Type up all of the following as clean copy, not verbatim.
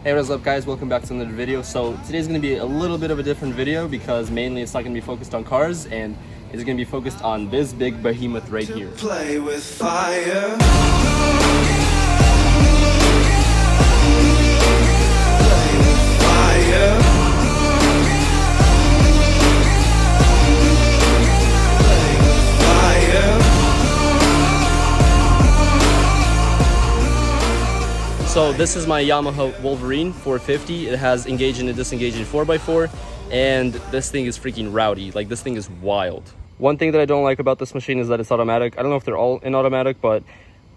Hey, what is up guys, welcome back to another video. So today's going to be a little bit of a different video because mainly it's not going to be focused on cars and it's going to be focused on this big behemoth right here. Play with fire. Play with fire. Play with fire. So this is my Yamaha Wolverine 450. It has engaging and disengaging 4x4, and this thing is freaking rowdy. Like, this thing is wild. One thing that I don't like about this machine is that it's automatic. I don't know if they're all in automatic, but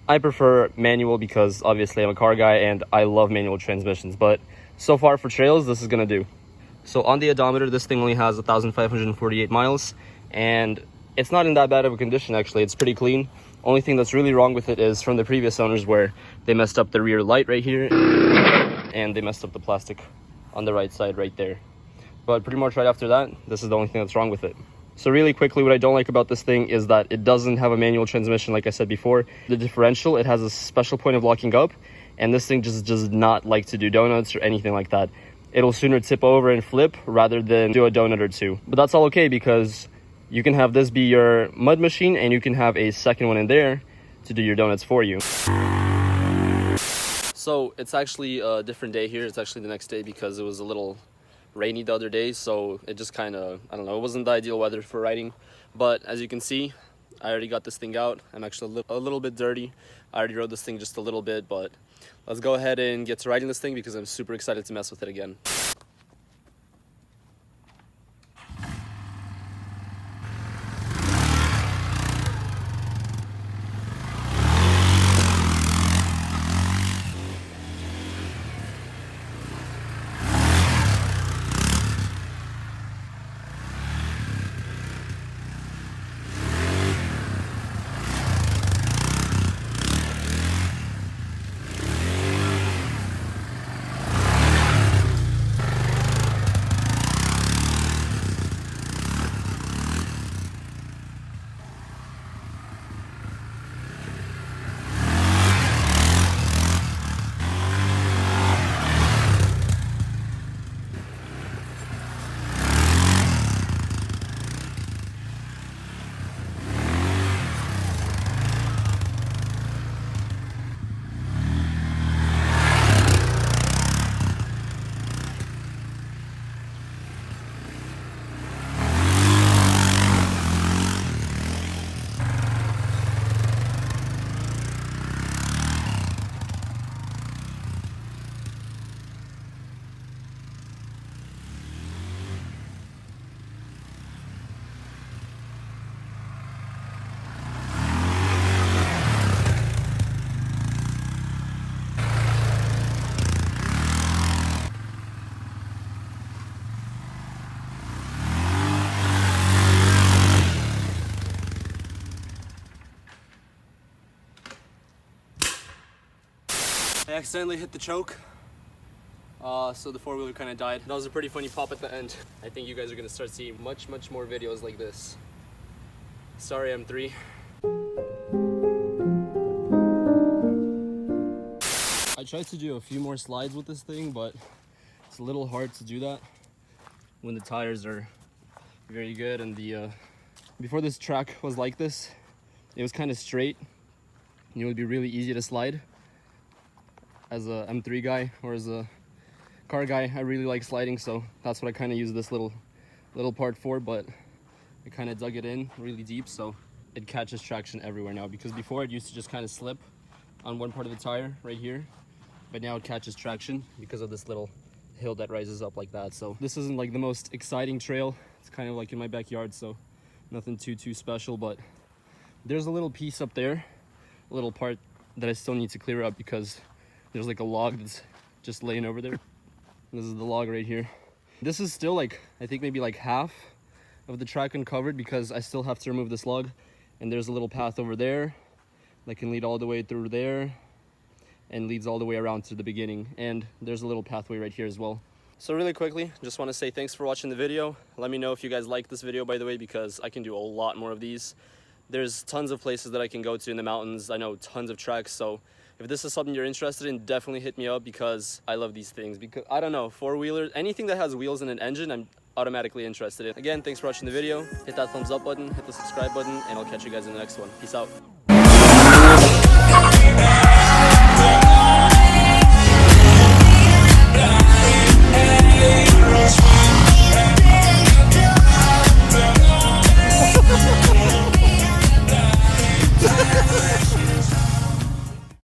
I prefer manual because obviously I'm a car guy and I love manual transmissions. But so far for trails, this is gonna do. So on the odometer, this thing only has 1,548 miles, and it's not in that bad of a condition actually. It's pretty clean. Only thing that's really wrong with it is from the previous owners, where they messed up the rear light right here and they messed up the plastic on the right side right there. But pretty much right after that, this is the only thing that's wrong with it. So really quickly, what I don't like about this thing is that it doesn't have a manual transmission like I said before. The differential, it has a special point of locking up, and this thing just does not like to do donuts or anything like that. It'll sooner tip over and flip rather than do a donut or two. But that's all okay because you can have this be your mud machine and you can have a second one in there to do your donuts for you. So it's actually a different day here. It's actually the next day because it was a little rainy the other day. So it just kind of, I don't know, it wasn't the ideal weather for riding. But as you can see, I already got this thing out. I'm actually a little bit dirty. I already rode this thing just a little bit, but let's go ahead and get to riding this thing because I'm super excited to mess with it again. I accidentally hit the choke, so the four-wheeler kind of died. That was a pretty funny pop at the end. I think you guys are going to start seeing much more videos like this. Sorry, M3. I tried to do a few more slides with this thing, but it's a little hard to do that when the tires are very good. And the before this track was like this, it was kind of straight and it would be really easy to slide. As a M3 guy or as a car guy, I really like sliding, so that's what I kind of use this little part for. But I kind of dug it in really deep so it catches traction everywhere now, because before it used to just kind of slip on one part of the tire right here, but now it catches traction because of this little hill that rises up like that. So this isn't like the most exciting trail. It's kind of like in my backyard, so nothing too special. But there's a little piece up there, a little part that I still need to clear up because there's like a log that's just laying over there. This is the log right here. This is still like, I think maybe like half of the track uncovered because I still have to remove this log. And there's a little path over there that can lead all the way through there and leads all the way around to the beginning. And there's a little pathway right here as well. So really quickly, just want to say thanks for watching the video. Let me know if you guys like this video, by the way, because I can do a lot more of these. There's tons of places that I can go to in the mountains. I know tons of tracks, so If this is something you're interested in, definitely hit me up because I love these things. Because I don't know, four-wheelers, anything that has wheels and an engine, I'm automatically interested in. Again, thanks for watching the video. Hit that thumbs up button, hit the subscribe button, and I'll catch you guys in the next one. Peace out.